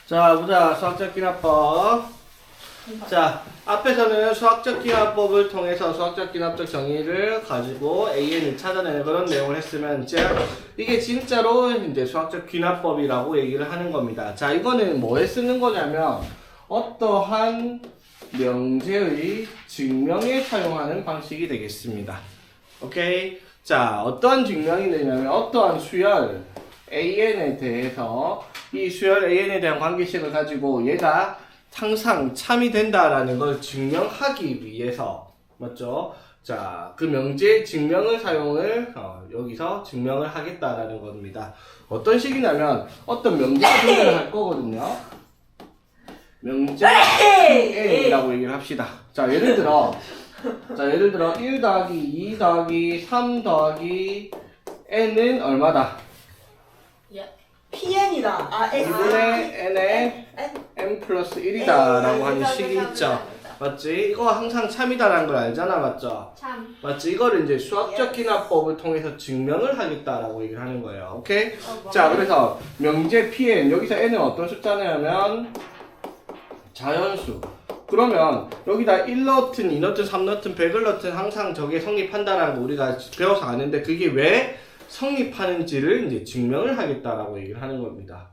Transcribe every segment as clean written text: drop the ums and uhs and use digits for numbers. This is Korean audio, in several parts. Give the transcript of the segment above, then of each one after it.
자, 보자. 수학적 기납법. 자, 앞에서는 수학적 기납법을 통해서 수학적 기납적 정의를 가지고 AN을 찾아내는 그런 내용을 했으면 이제 이게 진짜로 이제 수학적 기납법이라고 얘기를 하는 겁니다. 자, 이거는 뭐에 쓰는 거냐면 어떠한 명제의 증명에 사용하는 방식이 되겠습니다. 오케이? 자, 어떠한 증명이 되냐면 어떠한 수열 AN에 대해서 이 수열 AN에 대한 관계식을 가지고 얘가 항상 참이 된다라는 걸 증명하기 위해서 맞죠? 자, 그 명제 증명을 사용을 여기서 증명을 하겠다라는 겁니다. 어떤 식이냐면 어떤 명제가 존재를 할 거거든요. 명제 N이라고 얘기를 합시다. 자, 예를 들어 1 더하기 2 더하기 3 더하기 N은 얼마다? PN이다. 아, S. 2분의 N의 N 플러스 1이다 라고 하는 식이 있죠. 맞지? 이거 항상 참이다라는 걸 알잖아. 맞죠? 참. 맞지? 이거를 이제 수학적 기납법을 통해서 증명을 하겠다라고 얘기를 하는 거예요. 오케이? 자, 그래서 명제 Pn, 여기서 N은 어떤 숫자냐면 자연수. 그러면 여기다 1 넣든 2 넣든 3 넣든 100을 넣든 항상 저게 성립한다라는 거 우리가 배워서 아는데 그게 왜 성립하는지를 이제 증명을 하겠다라고 얘기를 하는 겁니다.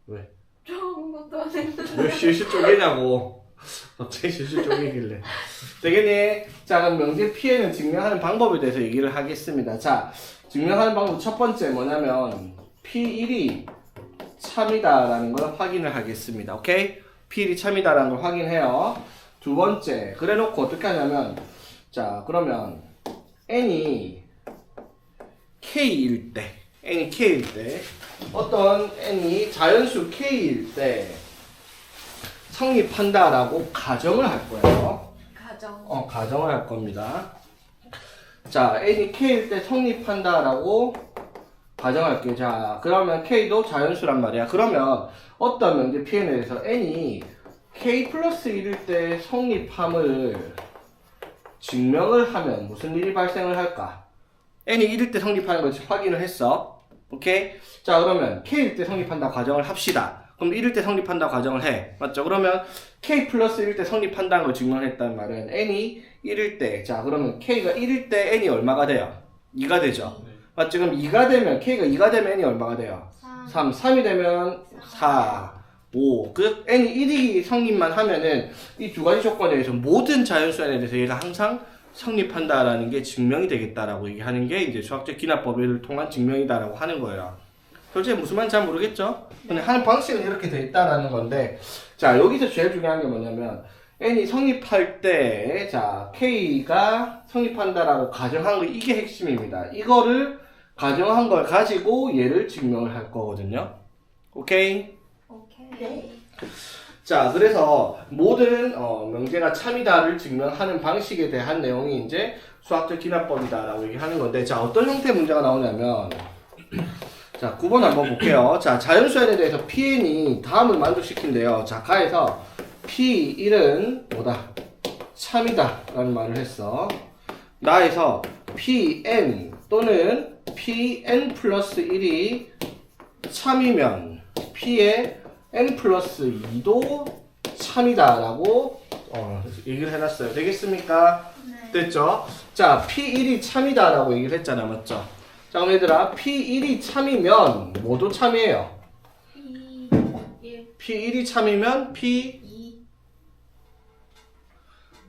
왜? 좋은 것도 아닌데. 왜 실실 쪼개냐고. 어떻게 실실 쪼개길래. 되겠니? 자, 그럼 명제 Pn을 증명하는 방법에 대해서 얘기를 하겠습니다. 자, 증명하는 방법 첫 번째 뭐냐면 P1이 참이다라는 걸 확인을 하겠습니다. 오케이? P1이 참이다라는 걸 확인해요. 두 번째, 그래 놓고 어떻게 하냐면 자, 그러면 N이 K일 때 N이 K일 때 어떤 N이 자연수 K일 때 성립한다라고 가정을 할 거예요. 가정을 할 겁니다. 자, N이 K일 때 성립한다라고 가정할게요. 자, 그러면 K도 자연수란 말이야. 그러면 어떤 명제 Pn에 대해서 N이 K 플러스 1일 때 성립함을 증명을 하면 무슨 일이 발생을 할까? N이 1일 때 성립하는 걸 확인을 했어. 오케이? 자, 그러면 K일 때 성립한다고 가정을 합시다. 그럼 1일 때 성립한다고 가정을 해. 맞죠? 그러면 K 플러스 1일 때 성립한다는 걸 증명했다는 말은 N이 1일 때. 자, 그러면 K가 1일 때 N이 얼마가 돼요? 2가 되죠? 맞죠? 그럼 2가 되면, K가 2가 되면 N이 얼마가 돼요? 3. 3이 되면 4. 5. 그 N이 1이 성립만 하면은 이 두 가지 조건에 대해서 모든 자연수 N에 대해서 얘가 항상 성립한다라는 게 증명이 되겠다라고 얘기하는 게 이제 수학적 기납법을 통한 증명이다라고 하는 거예요. 솔직히 무슨 말인지 잘 모르겠죠? 근데 하는 방식은 이렇게 돼 있다라는 건데, 자, 여기서 제일 중요한 게 뭐냐면, N이 성립할 때, 자, K가 성립한다라고 가정한 거, 이게 핵심입니다. 이거를 가정한 걸 가지고 얘를 증명을 할 거거든요. 오케이? 네. 자, 그래서 모든 명제가 참이다를 증명하는 방식에 대한 내용이 이제 수학적 기납법이다라고 얘기하는 건데, 자, 어떤 형태의 문제가 나오냐면 자, 9번 한번 볼게요. 자, 자연수에 대해서 Pn이 다음을 만족시킨대요. 자, 가에서 P1은 뭐다? 참이다 라는 말을 했어. 나에서 Pn 또는 Pn 플러스 1이 참이면 P의 n 플러스 2도 참이다 라고 얘기를 해놨어요. 되겠습니까? 네. 됐죠? 자, P1이 참이다 라고 얘기를 했잖아. 맞죠? 자, 그럼 얘들아, P1이 참이면 뭐도 참이에요? P1이 참이면 P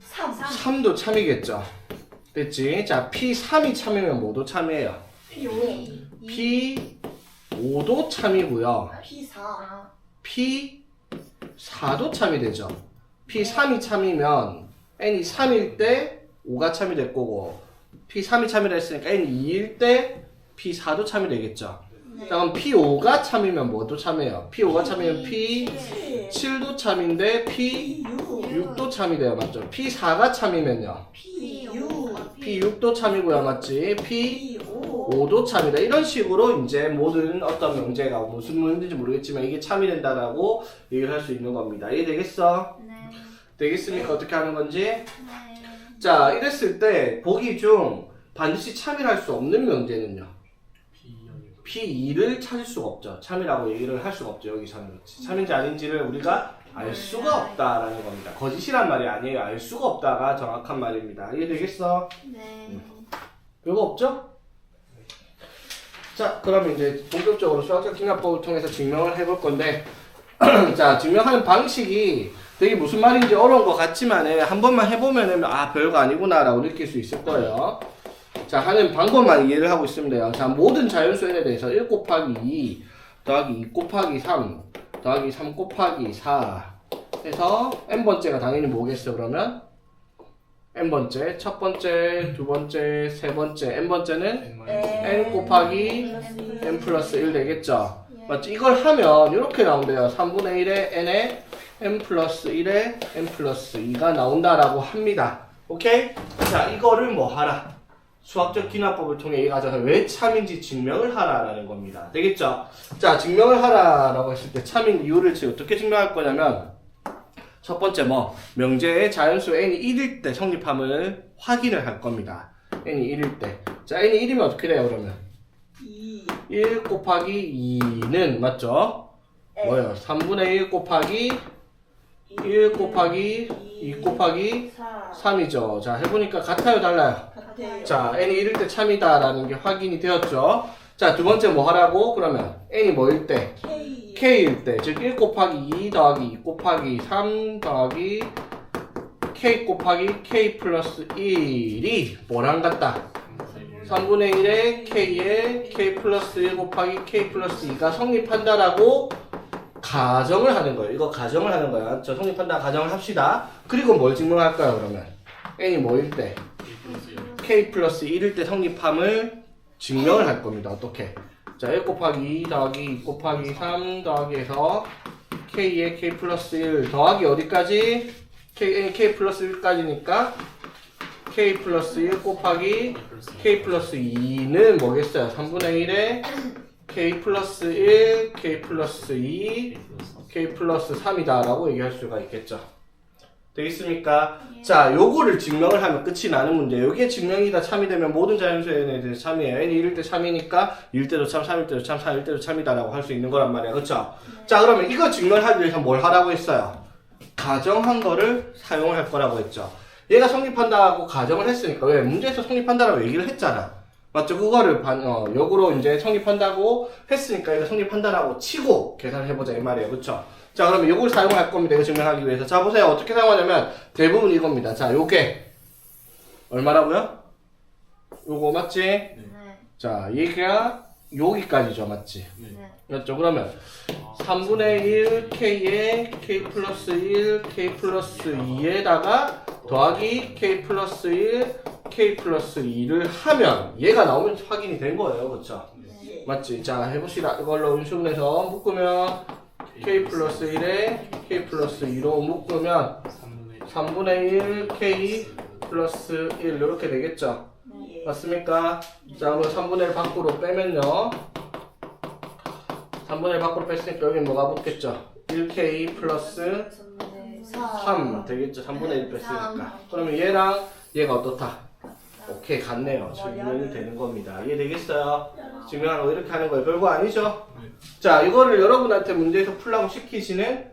3. 도 참이겠죠? 됐지? 자, P3이 참이면 뭐도 참이에요? P5. P5도 참이고요. P4. P4도 참이 되죠. P3이 참이면 N이 3일 때 5가 참이 될 거고, P3이 참이라 했으니까 N이 2일 때 P4도 참이 되겠죠. 자, 그럼 P5가 참이면 뭐도 참이에요? P5가 참이면 P7도 참인데 P6도 참이 돼요. 맞죠? P4가 참이면요. P6도 참이고요. 맞지? P5도 참이다. 이런 식으로 이제 모든 어떤 명제가 무슨 문제인지 모르겠지만 이게 참이 된다라고 얘기를 할 수 있는 겁니다. 이해되겠어? 네. 되겠습니까? 어떻게 하는 건지? 네. 자, 이랬을 때 보기 중 반드시 참이할 수 없는 명제는요? P2를 찾을 수가 없죠. 참이라고 얘기를 할 수가 없죠. 여기서는 그렇지. 참인지 아닌지를 우리가 알 수가 없다라는 겁니다. 거짓이란 말이 아니에요. 알 수가 없다가 정확한 말입니다. 이해되겠어? 네. 별거 없죠? 자, 그러면 이제 본격적으로 수학적 기납법을 통해서 증명을 해볼 건데 자, 증명하는 방식이 되게 무슨 말인지 어려운 것 같지만 한 번만 해보면은 아, 별거 아니구나 라고 느낄 수 있을 거예요. 자, 하는 방법만 이해를 하고 있으면 돼요. 자, 모든 자연수 n에 대해서 1 곱하기 2 더하기 2 곱하기 3 더하기 3 곱하기 4 해서 n번째가 당연히 뭐겠어 그러면? n번째, 첫 번째, 두 번째, 세 번째, n번째는 n 곱하기 n 플러스 1 되겠죠? 맞지? 이걸 하면 이렇게 나온대요. 3분의 1에 n에 n 플러스 1에 n 플러스 2가 나온다라고 합니다. 오케이? 자, 이거를 뭐 하라? 수학적 기납법을 통해 이 과정을 왜 참인지 증명을 하라라는 겁니다. 되겠죠? 자, 증명을 하라라고 했을 때 참인 이유를 지금 어떻게 증명할 거냐면 첫 번째 명제의 자연수 n이 1일 때 성립함을 확인을 할 겁니다. n이 1일 때. 자, n이 1이면 어떻게 돼요 그러면? 1 곱하기 2는 맞죠? 뭐예요? 3분의 1 곱하기 1 곱하기 2 곱하기 3이죠. 자, 해보니까 같아요 달라요? 자, n이 1일 때 참이다 라는 게 확인이 되었죠. 자, 두 번째 뭐 하라고? 그러면 n이 뭐일 때? k일 때, 즉 1 곱하기 2 더하기 2 곱하기 3 더하기 k 곱하기 k 플러스 1이 뭐랑 같다? 3분의 1에 k에 k 플러스 1 곱하기 k 플러스 2가 성립한다라고 가정을 하는 거예요. 이거 가정을 하는 거야. 저 성립한다 가정을 합시다. 그리고 뭘 증명할까요 그러면? n이 뭐일 때? k 플러스 1일 때 성립함을 증명을 할 겁니다. 어떻게? 자, 1 곱하기 2 더하기 2 곱하기 3 더하기 해서 k에 k 플러스 1 더하기 어디까지? k 플러스 1까지니까 k 플러스 1 곱하기 k 플러스 2는 뭐겠어요? 3분의 1에 k 플러스 1, k 플러스 2, k 플러스 3이다 라고 얘기할 수가 있겠죠. 되겠습니까? 자, 요거를 증명을 하면 끝이 나는 문제. 여기에 증명이 다 참이 되면 모든 자연수 n에 대해서 참이에요. n이 1일 때 참이니까 2일 때도 참, 3일 때도 참, 4일 때도 참이다 라고 할 수 있는 거란 말이야. 그쵸? 자, 그러면 이거 증명을 하기 위해서 뭘 하라고 했어요? 가정한 거를 사용을 할 거라고 했죠. 얘가 성립한다고 가정을 했으니까 왜? 문제에서 성립한다라고 얘기를 했잖아. 맞죠? 그거를 역으로 이제 성립한다고 했으니까 얘가 성립한다라고 치고 계산을 해보자 이 말이에요. 그쵸? 자, 그러면 이걸 사용할 겁니다. 이거 증명하기 위해서. 자, 보세요. 어떻게 사용하냐면 대부분 이겁니다. 자, 요게 얼마라고요? 요거 맞지? 네. 자, 얘가 여기까지죠. 맞지? 네. 맞죠? 그러면 3분의 1 k에 k 플러스 1 k 플러스 2에다가 더하기 k 플러스 1 k 플러스 2를 하면 얘가 나오면 확인이 된 거예요. 그쵸? 네. 맞지? 자, 해봅시다. 이걸로 음수분해서 묶으면 k 플러스 1에 k 플러스 2로 묶으면 3분의 1 k 플러스 1 이렇게 되겠죠? 네. 맞습니까? 자, 그럼 3분의 1 밖으로 빼면요 3분의 1 밖으로 뺐으니까 여기 뭐가 붙겠죠? 1k 플러스 3 되겠죠? 3분의 1 뺐으니까. 그러면 얘랑 얘가 어떻다? 오케이, 같네요. 증명이 되는 겁니다. 이해되겠어요? 증명하는 거 이렇게 하는 거예요. 별거 아니죠? 자, 이거를 여러분한테 문제에서 풀라고 시키지는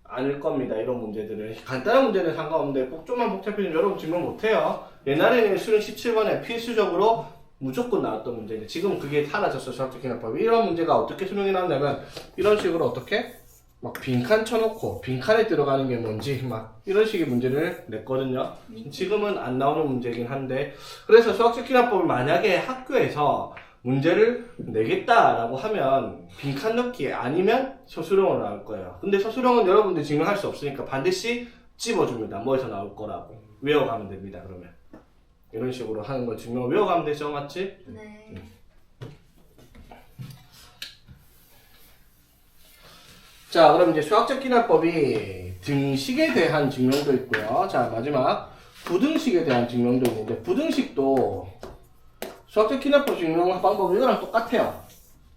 않을 겁니다. 이런 문제들은. 간단한 문제는 상관없는데 좀만 복잡해지면 여러분 증명 못해요. 옛날에는 수능 17번에 필수적으로 무조건 나왔던 문제인데 지금은 그게 사라졌어. 수학적 기납법이. 이런 문제가 어떻게 수능이 나왔냐면 이런 식으로 어떻게? 막 빈칸 쳐놓고 빈칸에 들어가는 게 뭔지 막 이런 식의 문제를 냈거든요. 지금은 안 나오는 문제긴 한데 그래서 수학적 기납법을 만약에 학교에서 문제를 내겠다라고 하면 빈칸 넣기 아니면 서술형으로 나올 거예요. 근데 서술형은 여러분들 증명할 수 없으니까 반드시 찝어줍니다. 뭐에서 나올 거라고 외워가면 됩니다. 그러면 이런 식으로 하는 걸 증명을 외워가면 되죠. 맞지? 네. 자, 그럼 이제 수학적 기납법이 등식에 대한 증명도 있고요. 자, 마지막 부등식에 대한 증명도 있는데 부등식도 수학적 기납법 증명 방법은 이거랑 똑같아요.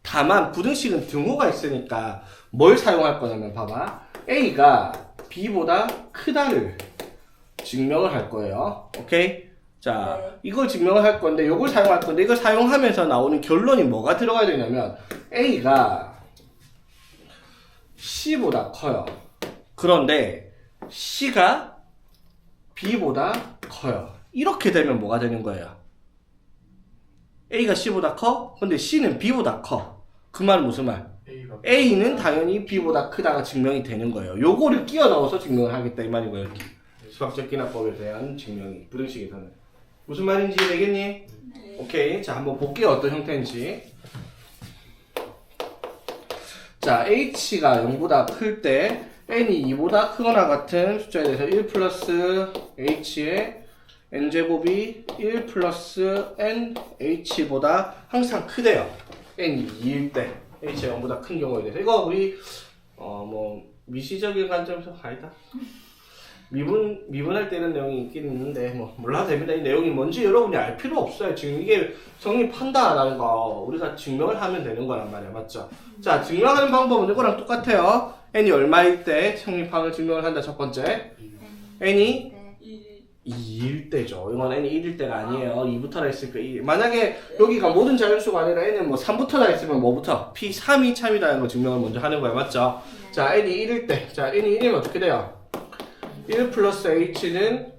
다만 부등식은 등호가 있으니까 뭘 사용할 거냐면 봐봐. A가 B보다 크다를 증명을 할 거예요. 오케이? 자, 이걸 증명을 할 건데, 이걸 사용할 건데, 이걸 사용하면서 나오는 결론이 뭐가 들어가야 되냐면, A가 C보다 커요. 그런데 C가 B보다 커요. 이렇게 되면 뭐가 되는 거예요? A가 C보다 커? 근데 C는 B보다 커. 그 말은 무슨 말? A는 당연히 B보다 크다가 증명이 되는 거예요. 요거를 끼워 넣어서 증명을 하겠다 이 말이고요. 수학적 기납법에 대한 증명이 부등식에서는. 무슨 말인지 되겠니? 네. 오케이. 자, 한번 볼게요. 어떤 형태인지. 자, h가 0보다 클 때 n이 2보다 크거나 같은 숫자에 대해서 1 플러스 h의 n제곱이 1 플러스 nh보다 항상 크대요. n이 2일 때 h가 0보다 큰 경우에 대해서. 이거 우리 뭐 미시적인 관점에서 아니다. 미분할 때 이런 내용이 있긴 있는데 뭐 몰라도 됩니다. 이 내용이 뭔지 여러분이 알 필요 없어요. 지금 이게 성립한다라는 거 우리가 증명을 하면 되는 거란 말이야. 맞죠? 자, 증명하는 방법은 이거랑 똑같아요. n이 얼마일 때 성립함을 증명을 한다. 첫 번째 n이 2일 때죠. 이건 n이 1일 때가 아니에요. 2부터라 했으니까 2. 만약에 여기가 모든 자연수가 아니라 n은 뭐 3부터라 했으면 뭐부터? p3이 참이라는 거 증명을 먼저 하는 거야. 맞죠? 자, n이 1일 때. 자, n이 1이면 어떻게 돼요? 1 플러스 h는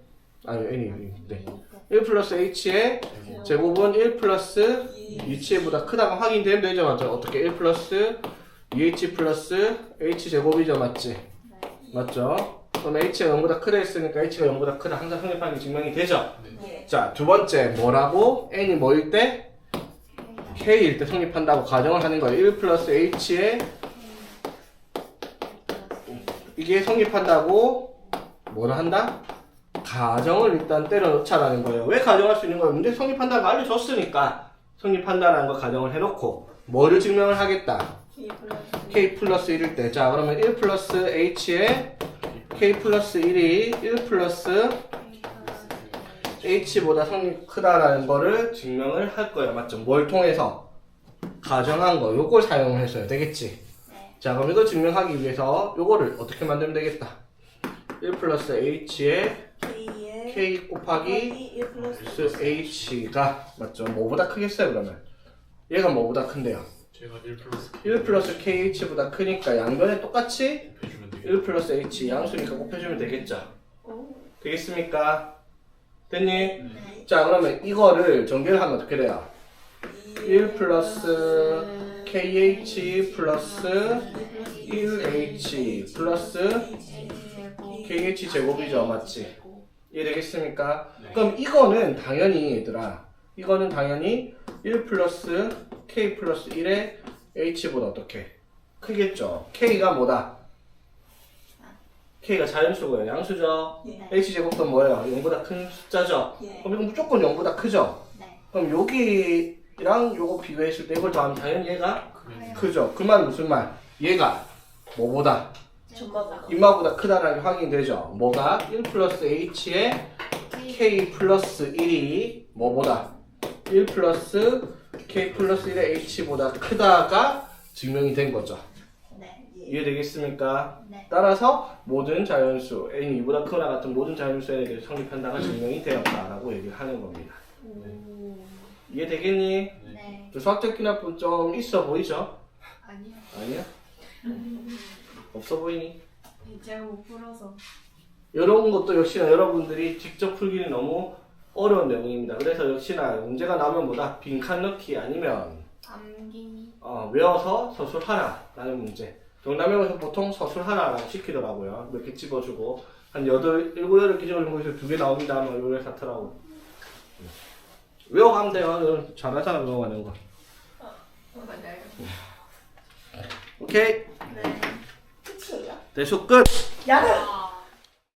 아니 n이 네. 1 플러스 h의 제곱은 1 플러스 2h보다 크다가 확인되면 되죠. 맞죠? 어떻게 1 플러스 2h 플러스 h 제곱이죠. 맞지? 맞죠? 그럼 h가 0보다 크다 했으니까 h가 0보다 크다 항상 성립하는 게 증명이 되죠. 자, 두 번째 뭐라고? n이 뭐일 때? k일 때 성립한다고 가정을 하는 거예요. 1 플러스 h의 이게 성립한다고 뭐를 한다? 가정을 일단 때려놓자라는 거예요. 왜 가정할 수 있는 거예요? 문제 성립한다는 거 알려줬으니까 성립한다라는 거 가정을 해놓고 뭐를 증명을 하겠다? k 플러스 1일 때. 자, 그러면 1 플러스 h에 k 플러스 1이 1 플러스 h보다 성립 크다라는 거를 증명을 할 거예요. 맞죠? 뭘 통해서? 가정한 거. 요걸 사용을 했어요. 되겠지? 자, 그럼 이걸 증명하기 위해서 요거를 어떻게 만들면 되겠다? 1 플러스 h에 k 곱하기 1 플러스 h가 맞죠? 뭐보다 크겠어요 그러면? 얘가 뭐보다 큰데요? 제가 1 플러스 1 플러스 kh보다 크니까 양변에 똑같이 해주면 되겠다. 1 플러스 h 양수니까 곱해주면 되겠죠? 되겠습니까? 됐니? 자, 그러면 이거를 전개를 하면 어떻게 돼요? 1 플러스 kh 플러스 1h 플러스 kh 제곱이죠. 맞지? 이해되겠습니까? 네. 그럼 이거는 당연히 얘들아 이거는 당연히 1 플러스 k 플러스 1의 h보다 어떻게? 크겠죠? k가 뭐다? k가 자연수고요. 양수죠? h제곱도 뭐예요? 0보다 큰 숫자죠? 그럼 이건 무조건 0보다 크죠? 그럼 여기랑 요거 비교했을 때 이걸 더하면 당연히 얘가 크죠? 그 말은 무슨 말? 얘가 뭐보다? 인마보다 크다라는 게 확인되죠? 뭐가? 1 플러스 h에 k 플러스 1이 뭐보다? 1 플러스 k 플러스 1의 h보다 크다가 증명이 된 거죠. 이해되겠습니까? 따라서 모든 자연수, n이 2보다 크거나 같은 모든 자연수에 대해 성립한다가 증명이 되었다라고 얘기를 하는 겁니다. 이해되겠니? 수학적 기납분 좀 있어 보이죠? 아니요. 아니야? 없어 보이니? 제가 못 풀어서. 이런 것도 역시나 여러분들이 직접 풀기는 너무 어려운 내용입니다. 그래서 역시나 문제가 나오면 뭐다? 빈칸 넣기 아니면 암기. 외워서 서술하라 라는 문제. 정답명에서 보통 서술하라 라고 시키더라고요. 몇 개 집어주고 한 7, 8개 집어주는 거에서 2개 나옵니다. 뭐 이런 사태라고. 외워가면 돼요. 잘하잖아 외워가는 거. 맞아요. 오케이. 네. 끝이에요? 대수 끝. 야근!